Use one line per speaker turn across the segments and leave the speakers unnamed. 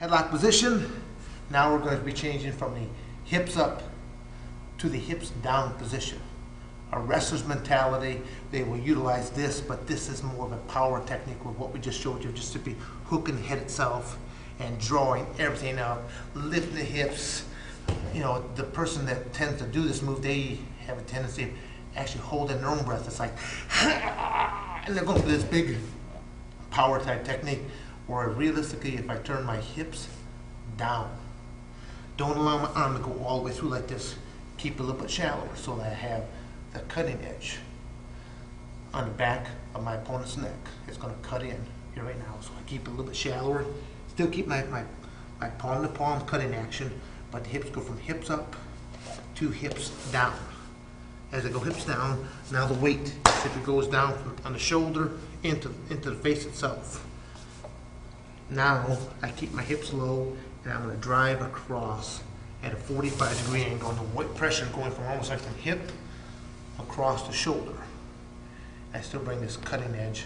Headlock position. Now we're going to be changing from the hips up to the hips down position. A wrestler's mentality, they will utilize this, but this is more of a power technique with what we just showed you, just to be hooking the head itself and drawing everything up, lifting the hips. You know, the person that tends to do this move, they have a tendency of actually holding their own breath. It's like, and they're going for this big power type technique, where realistically, if I turn my hips down, don't allow my arm to go all the way through like this, keep it a little bit shallower so that I have the cutting edge on the back of my opponent's neck. It's going to cut in here right now, so I keep it a little bit shallower. Still keep my palm to palm cutting action, but the hips go from hips up to hips down. As I go hips down, now the weight, if it goes down from on the shoulder into the face itself. Now I keep my hips low, and I'm going to drive across at a 45-degree angle, and the weight pressure going from almost like the hip across the shoulder. I still bring this cutting edge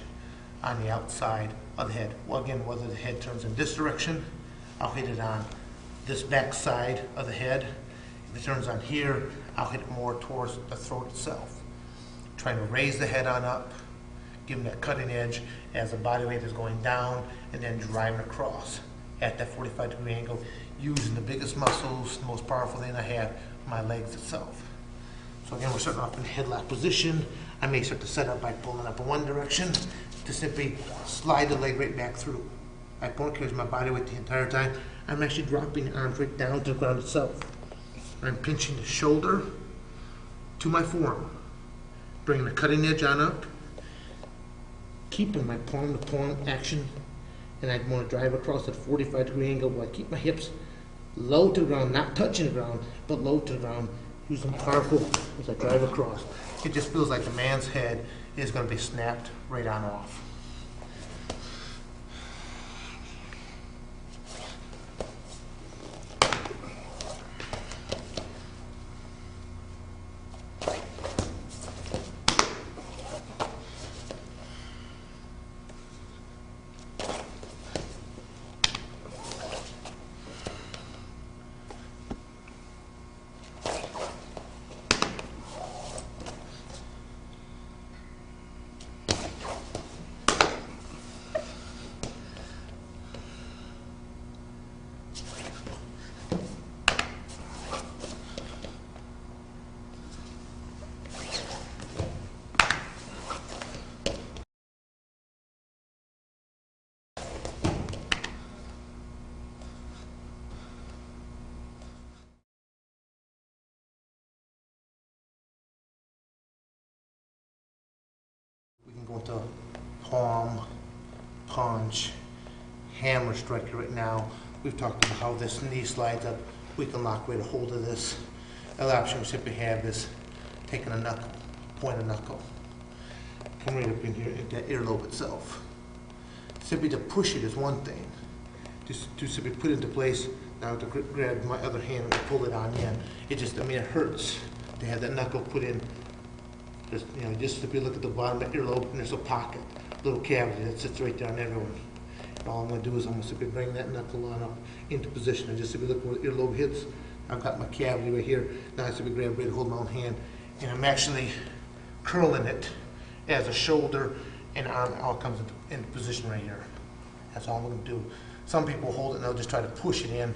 on the outside of the head. Well, again, whether the head turns in this direction, I'll hit it on this back side of the head. If it turns on here, I'll hit it more towards the throat itself. Trying to raise the head on up, giving that cutting edge as the body weight is going down, and then driving across at that 45-degree angle, using the biggest muscles, the most powerful thing I have, my legs itself. So again, we're starting off in headlock position. I may start to set up by pulling up in one direction to simply slide the leg right back through. My opponent carries my body weight the entire time. I'm actually dropping the arms right down to the ground itself. I'm pinching the shoulder to my forearm, bringing the cutting edge on up, keeping my palm to palm action, and I want to drive across at 45-degree angle where I keep my hips low to the ground, not touching the ground, but low to the ground, using powerful as I drive across. It just feels like the man's head is going to be snapped right on off. We can go into palm, punch, hammer strike right now. We've talked about how this knee slides up. We can lock right a hold of this. Other option we simply have this, taking a knuckle, point a knuckle, come right up in here into that earlobe itself. Simply to push it is one thing. Just to simply put it into place. Now to grab my other hand and pull it on in. It just, I mean, it hurts to have that knuckle put in. Just, you know, just if you look at the bottom of the earlobe, and there's a pocket, little cavity that sits right there on everyone. And all I'm going to do is I'm going to simply bring that knuckle on up into position. And just if you look where the earlobe hits, I've got my cavity right here. Now I simply grab it, hold my own hand, and I'm actually curling it as a shoulder and arm all comes into position right here. That's all I'm going to do. Some people hold it and they'll just try to push it in.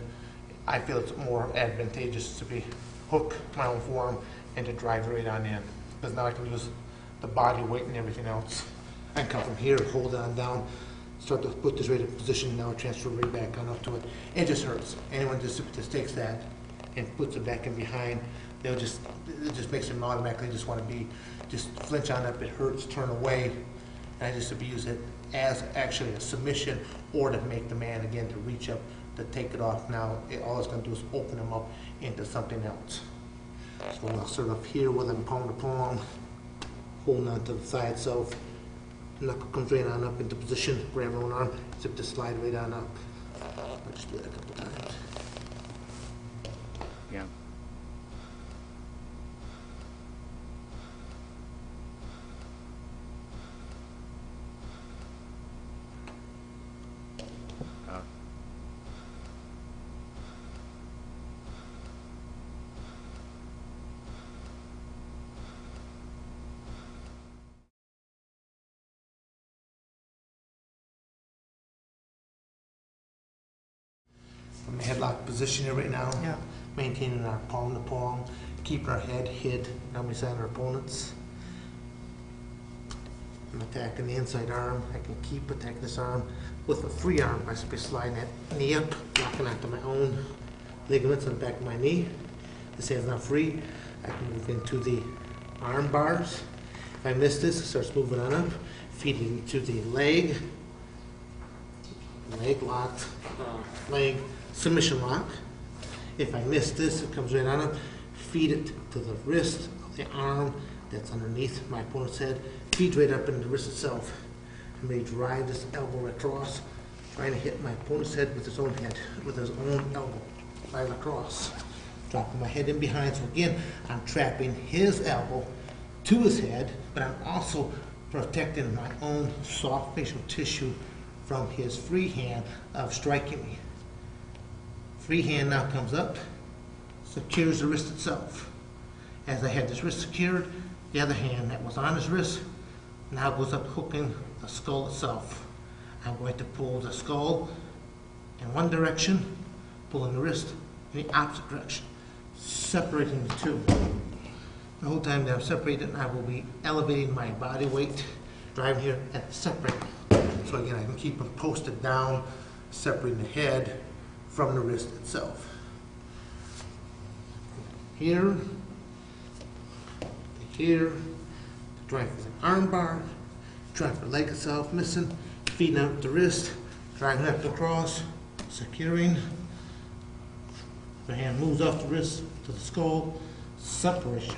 I feel it's more advantageous to be hook my own forearm and to drive it right on in. Because now I can use the body weight and everything else. I can come from here, hold it on down, start to put this right in position, now transfer right back on up to it. It just hurts. Anyone just takes that and puts it back in behind, it just makes them automatically just want to just flinch on up. It hurts, turn away, and I just use it as actually a submission or to make the man again to reach up to take it off. Now all it's going to do is open them up into something else. So I'll start up here with them palm to palm, holding on to the thigh itself. Knuckle comes right on up into position, grab my own arm, zip to slide right on up. I'll just do that a couple times.
Yeah.
in headlock position here right now.
Yeah.
Maintaining our palm to palm, keeping our head hid down beside our opponents. I'm attacking the inside arm. I can keep attacking this arm with a free arm by simply sliding that knee up, locking onto my own ligaments on the back of my knee. This hand's not free. I can move into the arm bars. If I miss this, it starts moving on up, feeding to the leg locked, leg submission lock. If I miss this, it comes right on up, feed it to the wrist of the arm that's underneath my opponent's head, feeds right up into the wrist itself. I may drive this elbow across, trying to hit my opponent's head with his own head, with his own elbow, right across. Dropping my head in behind, so again, I'm trapping his elbow to his head, but I'm also protecting my own soft facial tissue from his free hand of striking me. Free hand now comes up, secures the wrist itself. As I had this wrist secured, the other hand that was on his wrist now goes up hooking the skull itself. I'm going to pull the skull in one direction, pulling the wrist in the opposite direction, separating the two. The whole time that I'm separating, I will be elevating my body weight, driving here and separating. So again, I can keep them posted down, separating the head from the wrist itself. Here, here, driving for the arm bar, driving for the leg itself, missing, feeding out the wrist, driving up across, securing. The hand moves off the wrist to the skull, separation.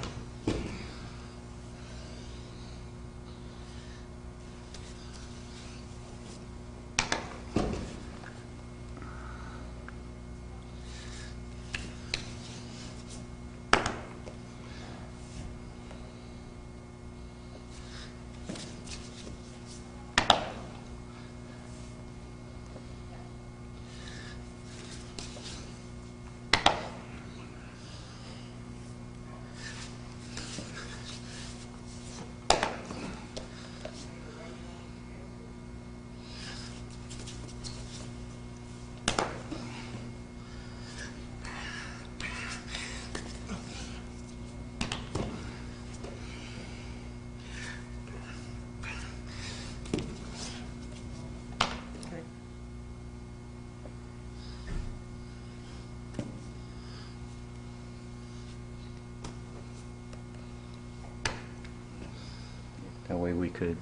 That way we could,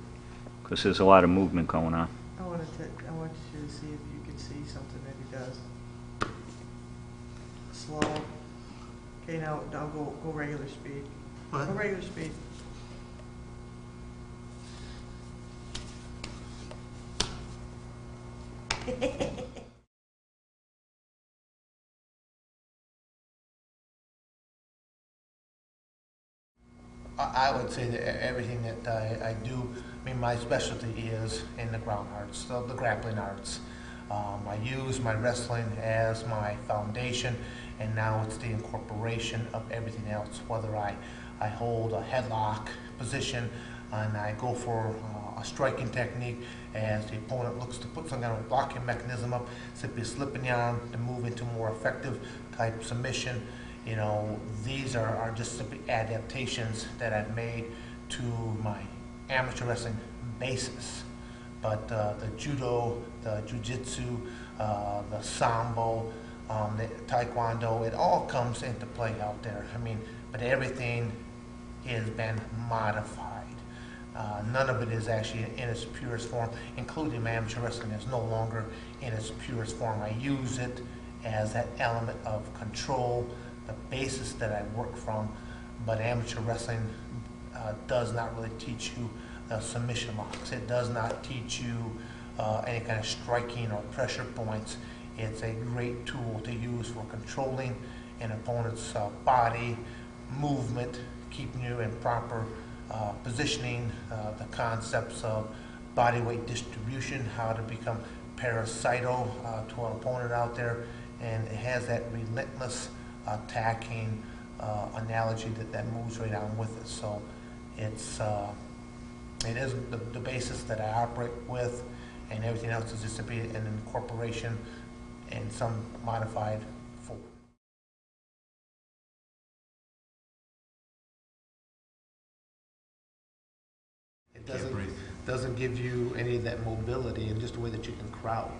because there's a lot of movement going on.
I want you to see if you can see something that he does. Slow. Okay, now go regular speed.
What?
Go regular speed.
I would say that everything that I do, I mean, my specialty is in the ground arts, the grappling arts. I use my wrestling as my foundation, and now it's the incorporation of everything else, whether I hold a headlock position and I go for a striking technique as the opponent looks to put some kind of blocking mechanism up, simply slipping the arm to move into more effective type submission. You know, these are just simply adaptations that I've made to my amateur wrestling basis. But the judo, the jiu-jitsu, the sambo, the taekwondo, it all comes into play out there. I mean, but everything has been modified. None of it is actually in its purest form, including my amateur wrestling is no longer in its purest form. I use it as that element of control, the basis that I work from, but amateur wrestling does not really teach you submission locks. It does not teach you any kind of striking or pressure points. It's a great tool to use for controlling an opponent's body, movement, keeping you in proper positioning, the concepts of body weight distribution, how to become parasital to an opponent out there, and it has that relentless attacking analogy that moves right on with it. So it is the basis that I operate with, and everything else is just to be an incorporation and some modified forward. It doesn't give you any of that mobility and just the way that you can crowd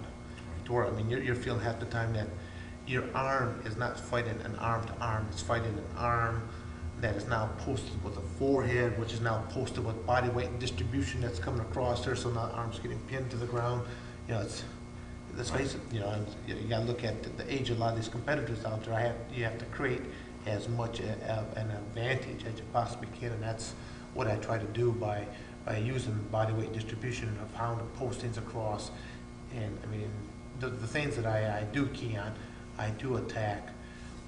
to work. I mean, you're feeling half the time that your arm is not fighting an arm to arm, it's fighting an arm that is now posted with a forehead, which is now posted with body weight and distribution that's coming across there, so now the arm's getting pinned to the ground. You know, let's face it, you know, you gotta look at the age of a lot of these competitors out there. You have to create as much an advantage as you possibly can, and that's what I try to do by using body weight distribution of how to post things across. And I mean, the things that I do key on, I do attack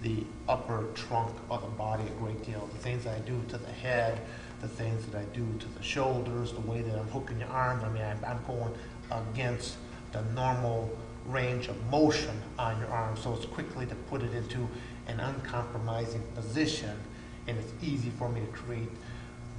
the upper trunk of the body a great deal. The things that I do to the head, the things that I do to the shoulders, the way that I'm hooking your arms. I mean, I'm going against the normal range of motion on your arm, so it's quickly to put it into an uncompromising position, and it's easy for me to create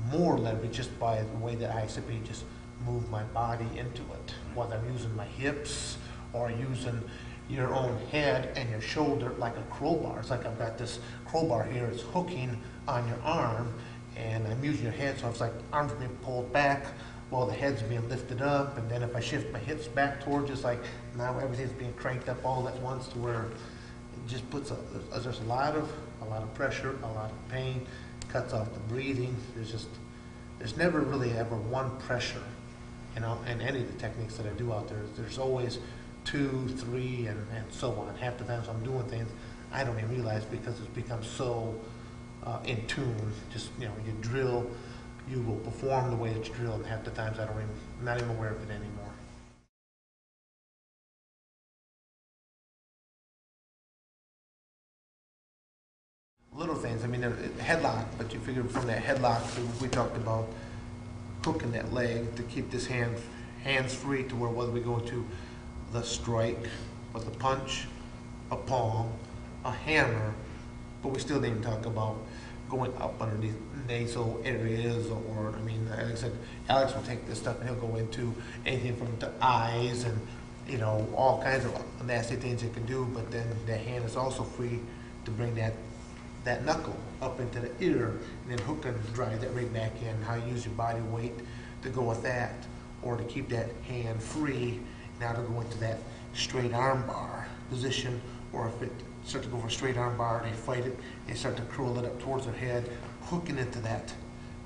more leverage just by the way that I simply just move my body into it, whether I'm using my hips or using your own head and your shoulder like a crowbar. It's like I've got this crowbar here, it's hooking on your arm, and I'm using your head, so it's like arms being pulled back while the head's being lifted up, and then if I shift my hips back towards, it's like now everything's being cranked up all at once, to where it just puts there's a lot of pressure, a lot of pain, cuts off the breathing. There's never really ever one pressure, you know, in any of the techniques that I do out there. There's always 2, 3, and so on. Half the times I'm doing things I don't even realize because it's become so in tune. Just, you know, you drill, you will perform the way that you drill, and half the times I'm not even aware of it anymore. Little things, I mean, headlock, but you figure from that headlock, we talked about hooking that leg to keep this hands free, to where whether we go to the strike, with a punch, a palm, a hammer, but we still didn't talk about going up underneath nasal areas, or, I mean, like I said, Alex will take this stuff and he'll go into anything from the eyes and, you know, all kinds of nasty things it can do, but then the hand is also free to bring that knuckle up into the ear, and then hook and drive that right back in. How you use your body weight to go with that, or to keep that hand free, now to go into that straight arm bar position, or if it starts to go for a straight arm bar, they fight it, they start to curl it up towards their head, hooking into that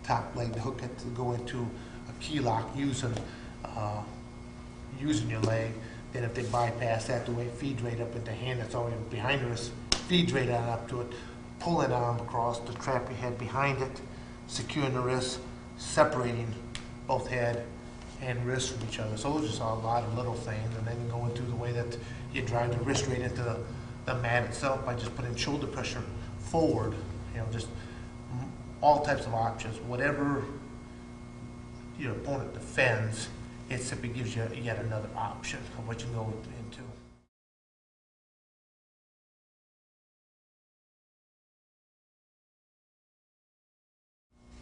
top leg, to hook it to go into a key lock using your leg. Then if they bypass that, the way it feeds right up into the hand that's already behind the wrist, feeds right on up to it, pull that arm across to trap your head behind it, securing the wrist, separating both head and wrist from each other. So those are just a lot of little things, and then you go into the way that you drive the wrist right into the mat itself by just putting shoulder pressure forward. You know, just all types of options. Whatever your opponent defends, it simply gives you yet another option of what you can go into.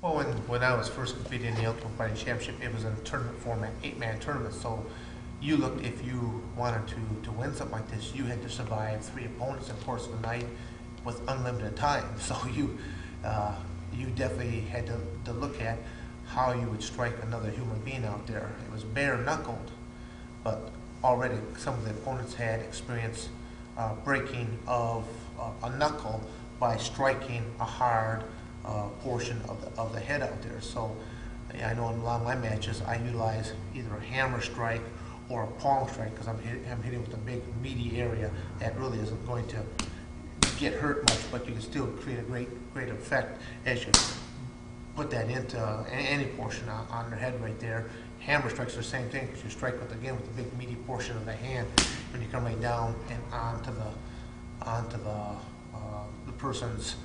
Well, when I was first competing in the Ultimate Fighting Championship, it was in a tournament format, 8-man tournament. So you looked, if you wanted to win something like this, you had to survive 3 opponents in the course of the night with unlimited time. So you definitely had to look at how you would strike another human being out there. It was bare knuckled, but already some of the opponents had experienced breaking of a knuckle by striking a hard portion of the head out there. So I know in a lot of my matches I utilize either a hammer strike or a palm strike, because I'm hitting with a big meaty area that really isn't going to get hurt much, but you can still create a great effect as you put that into any portion on their head right there. Hammer strikes are the same thing, because you strike with, again, with the big meaty portion of the hand when you come right down and onto the person's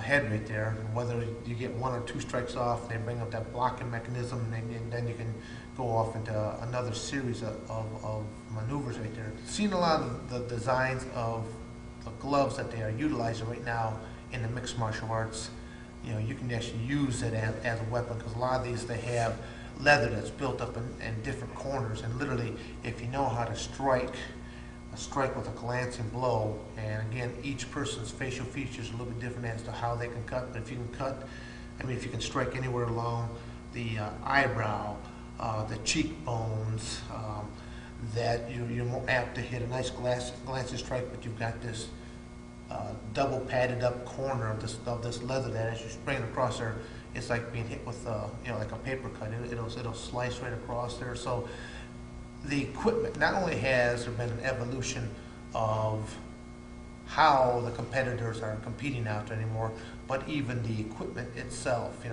head right there. Whether you get 1 or 2 strikes off, they bring up that blocking mechanism, and then you can go off into another series of maneuvers right there. Seeing a lot of the designs of the gloves that they are utilizing right now in the mixed martial arts, you know, you can actually use it as a weapon, because a lot of these, they have leather that's built up in different corners, and literally, if you know how to strike a strike with a glancing blow. And again, each person's facial features are a little bit different as to how they can cut. But if you can cut, I mean, if you can strike anywhere along the eyebrow, the cheekbones, that you're more apt to hit a nice glancing strike. But you've got this double padded up corner of this leather that as you spring it across there, it's like being hit with like a paper cut. It'll slice right across there. So the equipment, not only has there been an evolution of how the competitors are competing out there anymore, but even the equipment itself.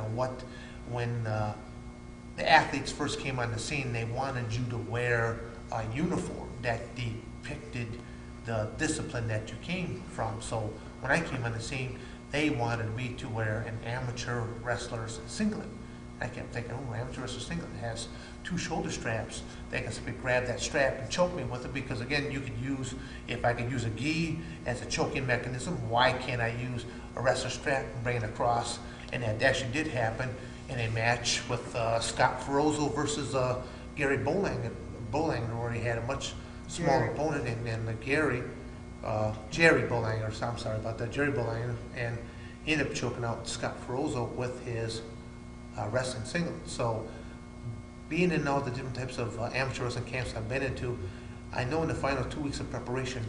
When the athletes first came on the scene, they wanted you to wear a uniform that depicted the discipline that you came from. So when I came on the scene, they wanted me to wear an amateur wrestler's singlet. I kept thinking, oh, amateur wrestler's singlet has 2 shoulder straps. They can simply grab that strap and choke me with it, because again, if I could use a gi as a choking mechanism, why can't I use a wrestler strap and bring it across? And that actually did happen in a match with Scott Ferozzo versus Gary Bolanger, where he had a much smaller opponent, and Jerry Bolanger, so I'm sorry about that, Jerry Bolanger, and he ended up choking out Scott Ferozzo with his wrestling singlet. So being in all the different types of amateur wrestling camps I've been into, I know in the final 2 weeks of preparation,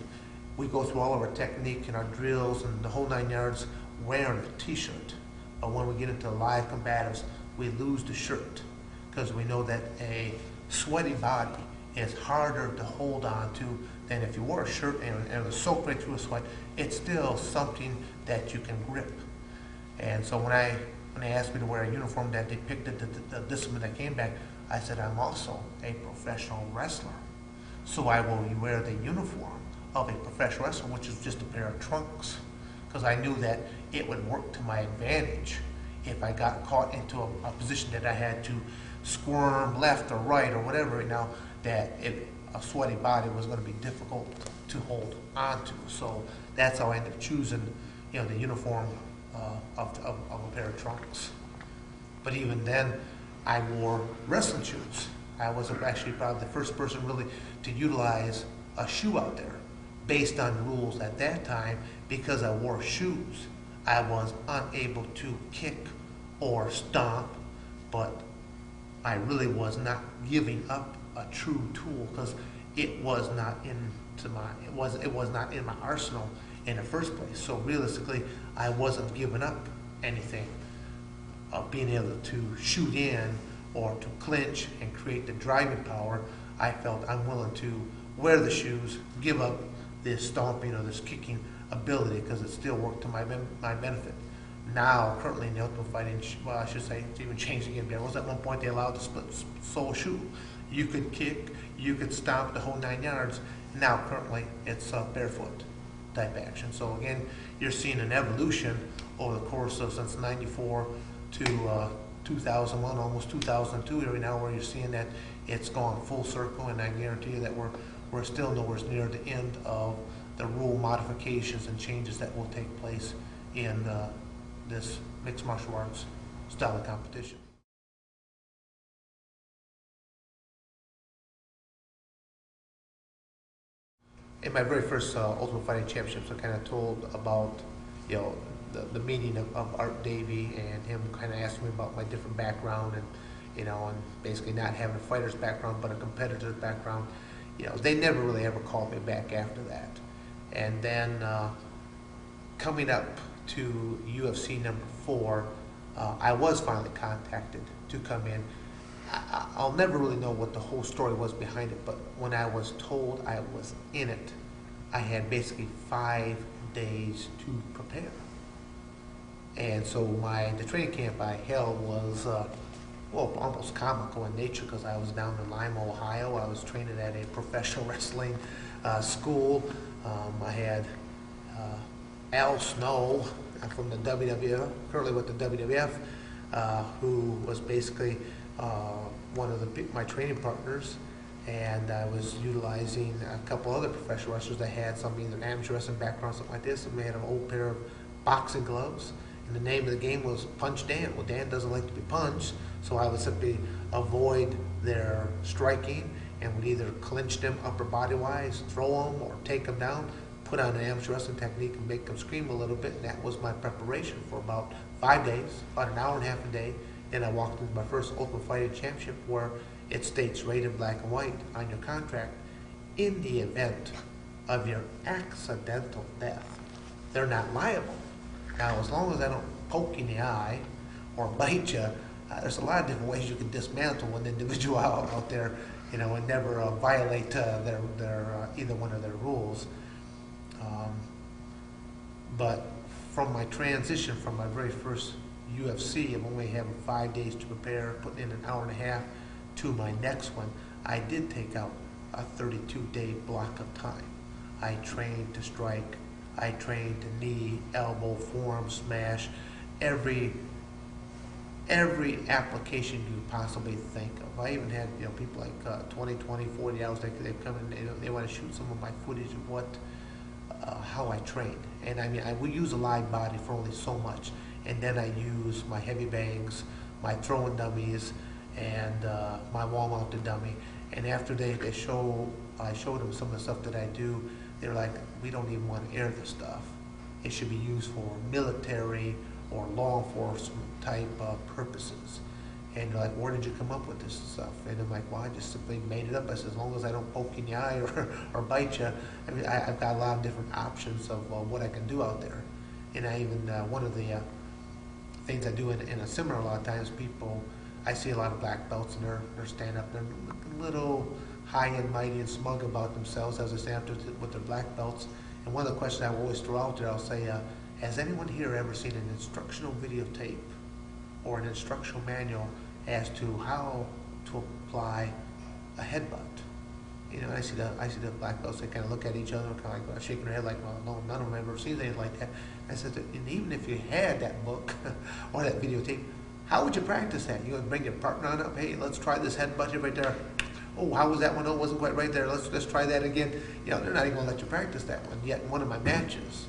we go through all of our technique and our drills and the whole 9 yards wearing a t-shirt. But when we get into live combatives, we lose the shirt, because we know that a sweaty body is harder to hold on to than if you wore a shirt and it was soaked right through a sweat. It's still something that you can grip. And so when they asked me to wear a uniform that depicted the discipline that came back, I said, I'm also a professional wrestler. So I will wear the uniform of a professional wrestler, which is just a pair of trunks, because I knew that it would work to my advantage if I got caught into a position that I had to squirm left or right or whatever, that a sweaty body was going to be difficult to hold on to. So that's how I ended up choosing, the uniform of a pair of trunks. But even then, I wore wrestling shoes. I was actually probably the first person really to utilize a shoe out there based on rules at that time. Because I wore shoes, I was unable to kick or stomp, but I really was not giving up a true tool, because it was not in my arsenal in the first place. So realistically, I wasn't giving up anything of being able to shoot in or to clinch and create the driving power. I felt I'm willing to wear the shoes, give up this stomping or this kicking ability, because it still worked to my benefit. Now, currently in the Ultimate Fighting, well, I should say it's even changed again. There was at one point they allowed the split sole shoe. You could kick, you could stomp the whole 9 yards. Now, currently, it's barefoot type action. So again, you're seeing an evolution over the course of since '94 to 2001, almost 2002 here now, where you're seeing that it's gone full circle, and I guarantee you that we're still nowhere near the end of the rule modifications and changes that will take place in this mixed martial arts style of competition. In my very first Ultimate Fighting Championships, I kind of told about the meeting of Art Davie, and him kind of asking me about my different background, and and basically not having a fighter's background but a competitor's background. They never really ever called me back after that. And then coming up to UFC number 4, I was finally contacted to come in. I'll never really know what the whole story was behind it, but when I was told I was in it, I had basically 5 days to prepare. And so the training camp I held was almost comical in nature, because I was down in Lima, Ohio. I was training at a professional wrestling school. I had Al Snow from the WWF, currently with the WWF, who was basically one of my training partners, and I was utilizing a couple other professional wrestlers that had some either amateur wrestling background, something like this, and we had an old pair of boxing gloves, and the name of the game was Punch Dan. Well, Dan doesn't like to be punched, so I would simply avoid their striking and would either clinch them upper body wise, throw them, or take them down, put on an amateur wrestling technique and make them scream a little bit. And that was my preparation for about 5 days, about an hour and a half a day. And I walked into my first Ultimate Fighting Championship, where it states right in black and white on your contract, in the event of your accidental death, they're not liable. Now, as long as I don't poke you in the eye or bite you, there's a lot of different ways you can dismantle an individual out there, you know, and never violate their either one of their rules. But from my transition from my very first UFC, I'm only having 5 days to prepare, putting in an hour and a half, to my next one, I did take out a 32-day block of time. I trained to strike, I trained to knee, elbow, forearm, smash, every application you could possibly think of. I even had, you know, people like 20, 40 hours, they come in, they want to shoot some of my footage of what, how I trained. And I mean, I would use a live body for only so much. And then I use my heavy bangs, my throwing dummies, and my wall-mounted dummy. And after I showed them some of the stuff that I do, they're like, we don't even want to air this stuff. It should be used for military or law enforcement type purposes. And they're like, where did you come up with this stuff? And I'm like, well, I just simply made it up. I said, as long as I don't poke you in the eye or bite you. I mean, I've got a lot of different options of what I can do out there. And I even, one of the things I do in a seminar, a lot of times people, I see a lot of black belts, and they're standing up, they're a little high and mighty and smug about themselves as they stand up with their black belts. And one of the questions I will always throw out there, I'll say, has anyone here ever seen an instructional videotape or an instructional manual as to how to apply a headbutt? You know, I see the black belts, they kind of look at each other, kind of like shaking their head like, well, no, none of them have ever seen anything like that. I said, and even if you had that book or that videotape, how would you practice that? You would bring your partner on up, hey, let's try this headbutt right there. Oh, how was that one? Oh, it wasn't quite right there. Let's try that again. You know, they're not even gonna let you practice that one. Yet in one of my matches,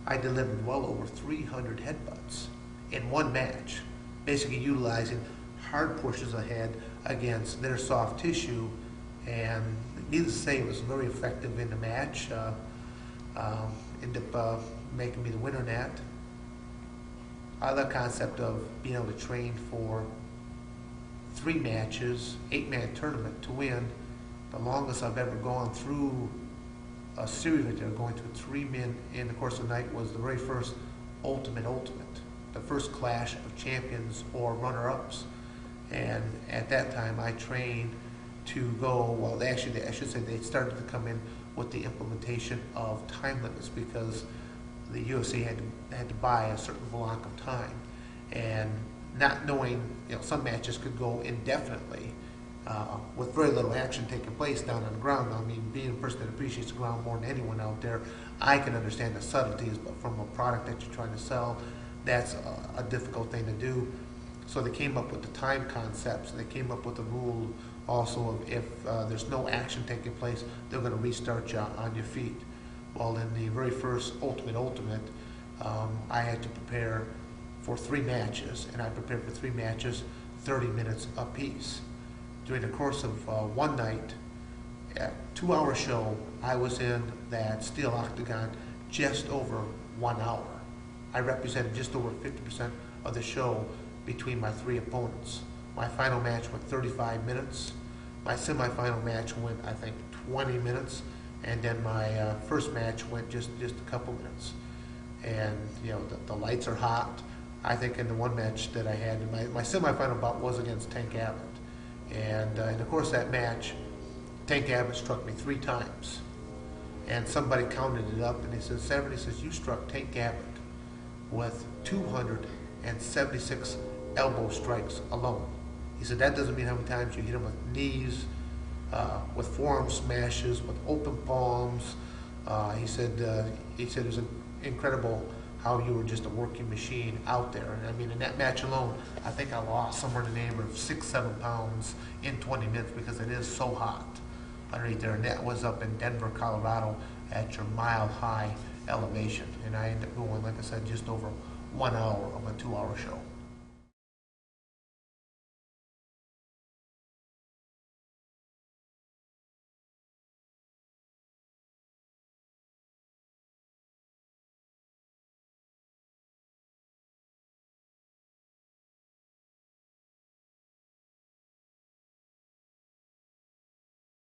I delivered well over 300 headbutts in one match, basically utilizing hard pushes of the head against their soft tissue. And needless to say, it was very effective in the match. Ended up making me the winner in that. I love the concept of being able to train for 3 matches, 8-man tournament to win. The longest I've ever gone through a series right there, going to 3 men in the course of the night, was the very first Ultimate, the first Clash of Champions or runner-ups. And at that time, I trained to go, well, I should say they started to come in with the implementation of time limits, because the UFC had to buy a certain block of time, and not knowing, you know, some matches could go indefinitely with very little action taking place down on the ground. I mean, being a person that appreciates the ground more than anyone out there, I can understand the subtleties, but from a product that you're trying to sell, that's a difficult thing to do. So they came up with the time concepts, and they came up with the rule also of if there's no action taking place, they're going to restart you on your feet. Well, in the very first Ultimate, I had to prepare for 3 matches, and I prepared for 3 matches, 30 minutes apiece. During the course of one night, a 2-hour show, I was in that steel octagon just over 1 hour. I represented just over 50% of the show between my 3 opponents. My final match went 35 minutes. My semifinal match went, I think, 20 minutes. And then my first match went just a couple minutes. And, you know, the lights are hot. I think in the one match that I had, my semifinal bout was against Tank Abbott. And in the course of that match, Tank Abbott struck me 3 times. And somebody counted it up, and he said, Severn, he says, you struck Tank Abbott with 276 elbow strikes alone. He said, that doesn't mean how many times you hit him with knees, with forearm smashes, with open palms. He said it was incredible how you were just a working machine out there. And I mean, in that match alone, I think I lost somewhere in the neighborhood of 6-7 pounds in 20 minutes, because it is so hot underneath there. And that was up in Denver, Colorado, at your mile-high elevation. And I ended up going, like I said, just over 1 hour of a 2-hour show.